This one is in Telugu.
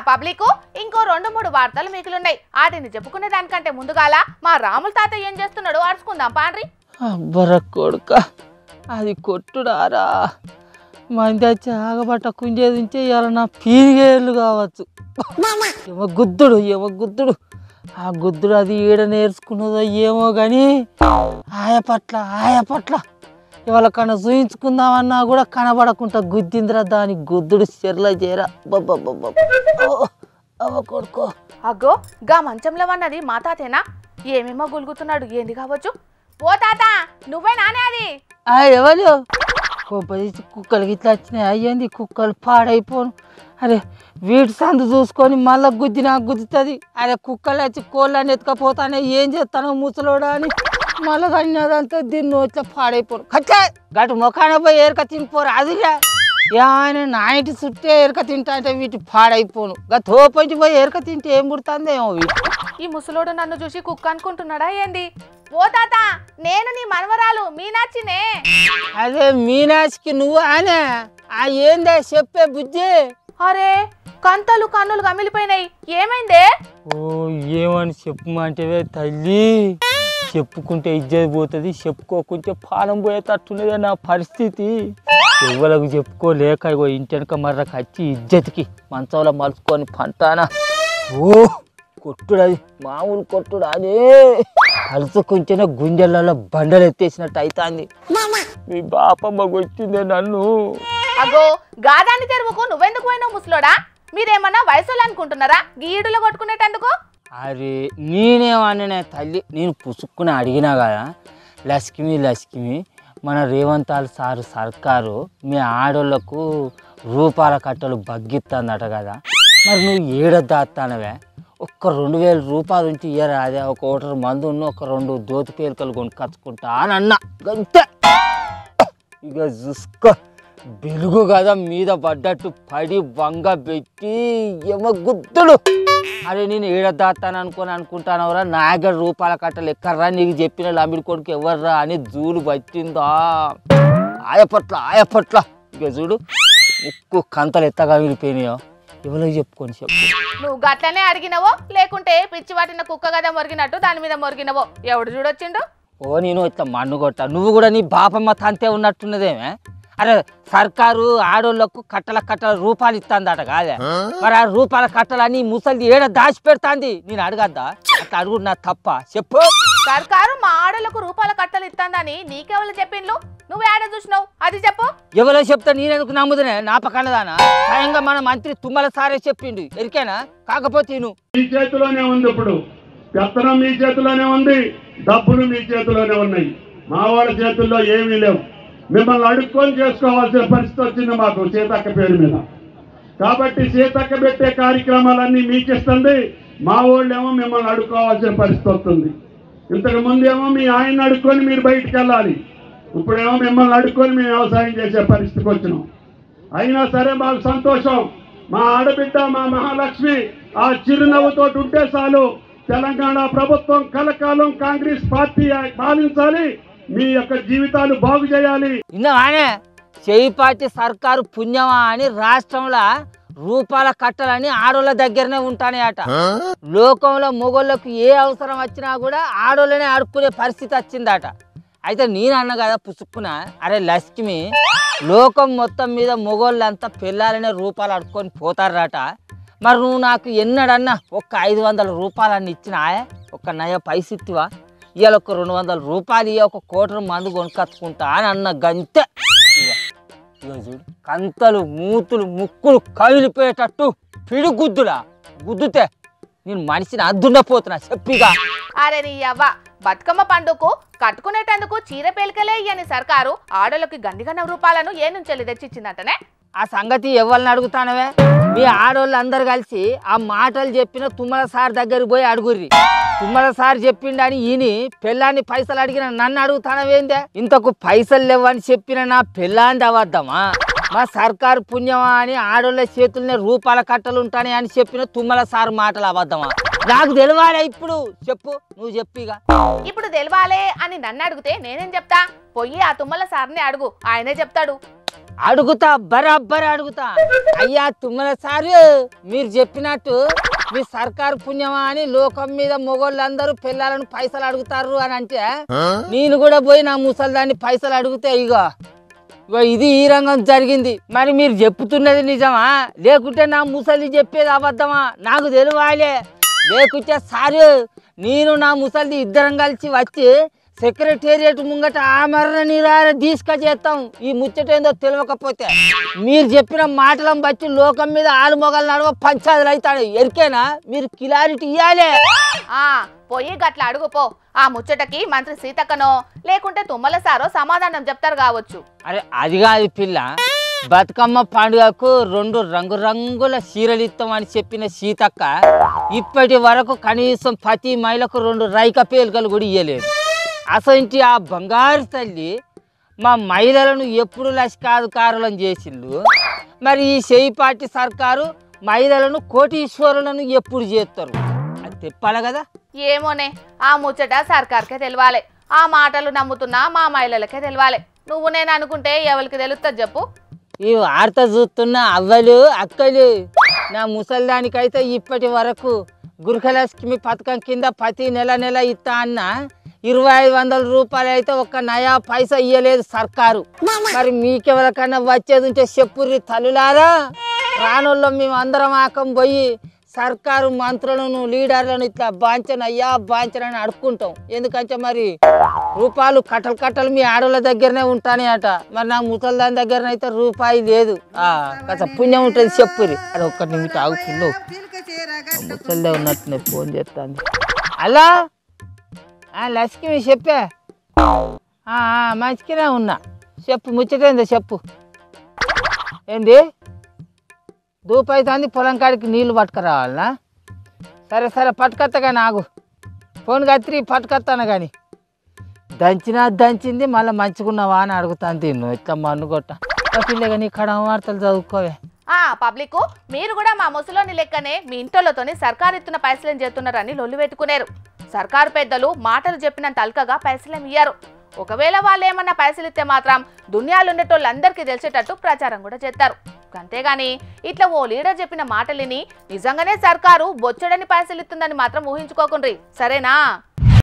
పబ్లిక్ ఇంకో 2-3 వార్తలు మిగిలిన్నాయి. వాటిని చెప్పుకునే దానికంటే ముందుగాల మా రాముల తాత ఏం చేస్తున్నాడు అరుచుకుందాం పాండ్రి. అబ్బర కొడుక అది కొట్టుడారా మంది వచ్చి ఆగబట్ట కుంజేదించే ఇవాళ నా పీరిగేళ్ళు కావచ్చు. ఏమో గుద్దుడు ఆ గుద్దుడు అది ఈడ నేర్చుకున్నదో ఏమో కానీ ఆయ పట్ల ఇవాళ కన్నా చూయించుకుందామన్నా కూడా కనబడకుండా గుద్దిందిరా దాని గుద్దుడు చెర్ల చేరా అవ్వ కొడుకో. అగ్గో గా మంచంలో అన్నది మా తాతేనా? ఏమేమో గులుగుతున్నాడు, ఏంది కావచ్చు? ఓ తాత నువ్వే నానే అది? ఎవరు కొంపదీసి కుక్కలకి ఇట్లా వచ్చినాయి. అయ్యింది కుక్కలు పాడైపోను. అరే వీటి సందు చూసుకొని మళ్ళీ గుద్ది నాకు గుద్దుతుంది. అరే కుక్కలు వచ్చి కోళ్ళని ఎత్తుకపోతానే ఏం చేస్తానో ముసలోడా అని మళ్ళీ కన్నదంతా దీన్ని నోట్ల పాడైపోను. కచ్చా గటు మొఖాన పోయి ఏరక తినిపోరు అదిగా ఆయన నా ఇంటి చుట్టే ఎరక తింటా అంటే వీటి పాడైపోను. గా తోపంచి పోయి ఎరక తింటే ఏం పుడుతుందేమో వీటి. ఈ ముసలోడు నన్ను చూసి కుక్క అనుకుంటున్నాడా ఏంది? ఓ తాత నేను నీ మనవరాలు మీనాచినే. అదే మీనాచికి నువ్వు అనే ఏందే చెప్పే బుజ్జి? అరే కంతలు కన్నులు కమిలిపోయినాయి, ఏమైందే? ఓ ఏమని చెప్పమంటేవే తల్లి, చెప్పుకుంటే ఇజ్జత్ పోతుంది, చెప్పుకోకుంటే పానం పోయేటట్టున్నదే నా పరిస్థితి. ఎవరికి చెప్పుకోలేక ఇగో ఇంటెనక మర్రకు వచ్చి ఇజ్జతికి మంచంలో మలుచుకొని పంటానా. ఓ కొట్టుడది మామూలు కొట్టుడు అదే కలుసుకుంటేనే గుండెలలో బండలు ఎత్తేసినట్టు అవుతుంది. మీ బాపమ్మ వచ్చిందే నన్ను. అగో గాదాన్ని తెరువుకు నువ్వెందుకు పోయినావు ముసలోడా? మీరేమన్నా వయసులో అనుకుంటున్నారా గీడులో కొట్టుకునేటందుకు? అరే నేనేమన్నా తల్లి, నేను పుసుక్కుని అడిగినా కదా లక్ష్మి మన రేవంతాల్ సారు సర్కారు మీ ఆడోళ్లకు రూపాయల కట్టలు బగ్గిస్తుందట కదా, మరి నువ్వు ఏడద్దాస్తానవే? ఒక్క 2000 రూపాయలు ఉంటే ఇయ్యరా, అదే ఒక ఓటర్ మందు ఉన్న ఒక 2 దోతి పేలికలు కొనుక్కొచ్చుకుంటా అని అన్నా గంతే. ఇక చూసుకో వెలుగు కదా మీద పడ్డట్టు పడి వంగ పెట్టి ఏమో గుద్దుడు. అరే నేను ఏడదాస్తాను అనుకుంటానవరా, నా దగ్గర రూపాయల కట్టలు ఎక్కర్రా, నీకు చెప్పిన లంబిడి కొడుకు ఎవర్రా అని జూలు పట్టిందా ఆయపట్ల. ఇక చూడు ముక్కు కంతలు ఎత్తగా విడిపోయినాయో ఎవరికి చెప్పుకొని చెప్పు. నువ్వు గట్లనే అడిగినవో లేకుంటే పిచ్చి వాటిన కుక్క కదా మొరిగినట్టు దాని మీద మొరిగినవో ఎవడు చూడొచ్చిండు? ఓ నేను ఇట్లా మన్ను కొట్టా, నువ్వు కూడా నీ బాపమ్మ తంతే ఉన్నట్టున్నదేమే. అరే సర్కారు ఆడోళ్లకు కట్టల రూపాయలు ఇస్తుందట కాదే, మరి ఆ రూపాయల కట్టలని ముసలి ఏడ దాచి పెడతాంది. నేను అడగద్దా? అట్లా అడుగు నా తప్ప చెప్పు. సర్కారు మా ఆడోళ్లకు రూపాయల కట్టలు ఇస్తుందని నీకెవరు చెప్పిండ్లు? నువ్వు ఏడ చూసినావు అది చెప్పు. ఎవరో చెప్తా నేనెందుకు నమ్ముదనే? నా పక్కనదానా స్వయంగా మన మంత్రి తుమ్మల సారే చెప్పిండు, ఎరికేనా? కాకపోతే మీ చేతిలోనే ఉంది, ఇప్పుడు పెత్తనం మీ చేతిలోనే ఉంది, డబ్బులు మీ చేతిలోనే ఉన్నాయి, మా వాళ్ళ చేతుల్లో ఏమీ లేవు. మిమ్మల్ని అడుక్కొని చేసుకోవాల్సిన పరిస్థితి వచ్చింది మాకు సీతక్క పేరు మీద. కాబట్టి సీతక్క పెట్టే కార్యక్రమాలన్నీ మీకు ఇస్తుంది, మా వాళ్ళేమో మిమ్మల్ని అడుక్కోవాల్సిన పరిస్థితి వస్తుంది. ఇంతకు ముందేమో మీ ఆయన్ని అడుక్కొని మీరు బయటికి వెళ్ళాలి, ఇప్పుడేమో మిమ్మల్ని అడుక్కొని మేము వ్యవసాయం చేసే పరిస్థితికి వచ్చినాం. అయినా సరే మాకు సంతోషం, మా ఆడబిడ్డ మా మహాలక్ష్మి ఆ చిరునవ్వుతో ఉంటే చాలు. తెలంగాణ ప్రభుత్వం కలకాలం కాంగ్రెస్ పార్టీ పాలించాలి, మీ యొక్క జీవితాలు బాగు చేయాలి. ఇన్నవానే చేయి పార్టీ సర్కారు పుణ్యమా అని రాష్ట్రంలో రూపాయల కట్టలని ఆడోళ్ళ దగ్గరనే ఉంటాయట. లోకంలో మొగోళ్ళకు ఏ అవసరం వచ్చినా కూడా ఆడోళ్ళనే అడుక్కునే పరిస్థితి వచ్చిందట. అయితే నేను అన్న కదా పుసుక్కున, అరే లక్ష్మి లోకం మొత్తం మీద మొగోళ్ళంతా పిల్లలనే రూపాయలు అడుక్కొని పోతారట, మరి నువ్వు నాకు ఎన్నడన్నా ఒక్క 500 రూపాయలన్నీ ఇచ్చినా ఒక్క నయ పైసిత్తివా? ఇవాళ ఒక 200 రూపాయలు ఇవ్వ, ఒక కోటరు మందు కొనుక్కొచ్చుకుంటా అని అన్న గంతే. ఇక చూడు కంతలు మూతులు ముక్కులు కమిలిపోయేటట్టు పిడి గుద్దుతే నేను మనిషిని అద్దుండపోతున్నా చెప్పిగా. అరే నీ అవ్వ బతుకమ్మ పండుగకు కట్టుకునేటందుకు చీర పేలికలే ఇయ్యని సర్కారు ఆడోళ్ళకి గండిగన్న రూపాయలను ఏ నుంచి తెచ్చిచ్చిందంటనే? ఆ సంగతి ఎవరిని అడుగుతానవే? మీ ఆడోళ్ళు అందరు కలిసి ఆ మాటలు చెప్పిన తుమ్మల సార్ దగ్గరికి పోయి అడుగుర్రి. తుమ్మల సార్ చెప్పిండని ఈని పెళ్ళాన్ని పైసలు అడిగిన నన్ను అడుగుతానవేందే? ఇంతకు పైసలు లేవని చెప్పిన నా పెళ్ళాంది అవద్దమా? మా సర్కారు పుణ్యమా అని ఆడోళ్ళ చేతుల్నే రూపాయల కట్టలు ఉంటాయి అని చెప్పిన తుమ్మల సార్ మాటలు అవద్దమా? నాకు తెలవాలే ఇప్పుడు చెప్పు, నువ్వు చెప్పిగా. ఇప్పుడు తెలవాలే అని నన్ను అడిగితే నేనేం చెప్తా? పోయి ఆ తుమ్మల సార్ని అడుగు, ఆయనే చెప్తాడు. అడుగుతా, బరాబర్ అడుగుతా. అయ్యా తుమ్మల సారు, మీరు చెప్పినట్టు మీ సర్కారు పుణ్యమా అని లోకం మీద మొగోళ్ళందరూ పిల్లలను పైసలు అడుగుతారు అని అంటే నేను కూడా పోయి నా ముసలిదాన్ని పైసలు అడిగితే ఇగో ఇది ఈ రంగం జరిగింది. మరి మీరు చెప్పుతున్నది నిజమా లేకుంటే నా ముసలి చెప్పేది అబద్ధమా నాకు తెలియాలి. లేకుంటే సారు నేను నా ముసలిది ఇద్దరం కలిసి వచ్చి సెక్రటేరియట్ ముంగట ఆమరణ నిరాహార దీక్ష చేస్తాం. ఈ ముచ్చటేందో తెలియకపోతే మీరు చెప్పిన మాటలను బట్టి లోకం మీద ఆలు మొగలు నడవ పంచాదులు అవుతాడు. ఎరికేనా? మీరు క్లారిటీ ఇవ్వాలి. పోయి గట్ల అడుగుపో. ఆ ముచ్చటకి మంత్రి సీతక్కనో లేకుంటే తుమ్మల సారో సమాధానం చెప్తారు కావచ్చు. అరే అది కాదు పిల్ల, బతుకమ్మ పండుగకు 2 రంగురంగుల చీరలు ఇస్తామని చెప్పిన సీతక్క ఇప్పటి వరకు కనీసం ప్రతి మహిళకు 2 రైక పేలికలు కూడా ఇయ్యలేదు. అసలు ఆ బంగారు తల్లి మా మహిళలను ఎప్పుడు లష్కాధికారులను చేసిండు. మరి ఈ చేయిపాటి సర్కారు మహిళలను కోటీశ్వరులను ఎప్పుడు చేస్తారు అది చెప్పాలి కదా. ఏమోనే, ఆ ముచ్చట సర్కార్కే తెలియాలి. ఆ మాటలు నమ్ముతున్నా మా మహిళలకే తెలియాలి. నువ్వు నేను అనుకుంటే ఎవరికి తెలుస్తుంది చెప్పు? ఈ వార్త చూస్తున్న అవ్వలు అక్కలు నా ముసల్దానికైతే ఇప్పటి వరకు గృహలక్ష్మి పథకం కింద ప్రతి నెల ఇస్తా అన్న 2500 రూపాయలు అయితే ఒక్క నయా పైసా ఇయ్యలేదు సర్కారు. మరి మీకెవరికన్నా వచ్చేది ఉంటే చెప్పుర్రి తల్లులారా. రానోళ్ళం మేము అందరం ఆకం పోయి సర్కారు మంత్రులను లీడర్లను ఇట్లా బాంచనని అడుక్కుంటాం. ఎందుకంటే మరి రూపాయలు కట్టలు మీ ఆడోళ్ళ దగ్గరనే ఉంటానే అట. మరి నా ముసల్దాని దగ్గరనైతే రూపాయి లేదు. కాస్త పుణ్యం ఉంటుంది చెప్పురి. అది ఒక్కటి నిమిషం ఆగు పిల్లు, ముసల్దే ఉన్నట్టు ఫోన్ చేస్తాను. అలా లక్ష్మి చెప్పే మంచిగానే ఉన్నా. చెప్పు ముచ్చటేందో చెప్పు. ఏంది దూపైతుంది పొలం కాడికి నీళ్లు పట్టుకురావాలనా? సరే పట్టుకొత్తా ఆగు. ఫోన్ కత్తిరి పట్టుకొస్తాను కానీ దంచింది మళ్ళీ మంచిగున్నావా అని అడుగుతాను. తిన్ను ఇట్లా మన్ను కొట్ట పిల్లగా నీ కడమ వార్తలు చదువుకోవే. పబ్లిక్ మీరు కూడా మా ముసలోని లెక్కనే మీ ఇంటోళ్ళతోని సర్కారు ఇస్తున్న పైసలేం చేస్తున్నారని లొల్లు పెట్టుకున్నారు. సర్కారు పెద్దలు మాటలు చెప్పినంత అల్కగా పైసలేం ఇయ్యారు. ఒకవేళ వాళ్ళు ఏమన్నా పైసలు ఇస్తే మాత్రం దునియాలు ఉండేటోళ్ళందరికీ తెలిసేటట్టు ప్రచారం కూడా చేస్తారు. అంతేగాని ఇట్లా ఓ లీడర్ చెప్పిన మాటలిని నిజంగానే సర్కారు బొచ్చడని పైసలు ఇస్తుందని మాత్రం ఊహించుకోకుండ్రి, సరేనా?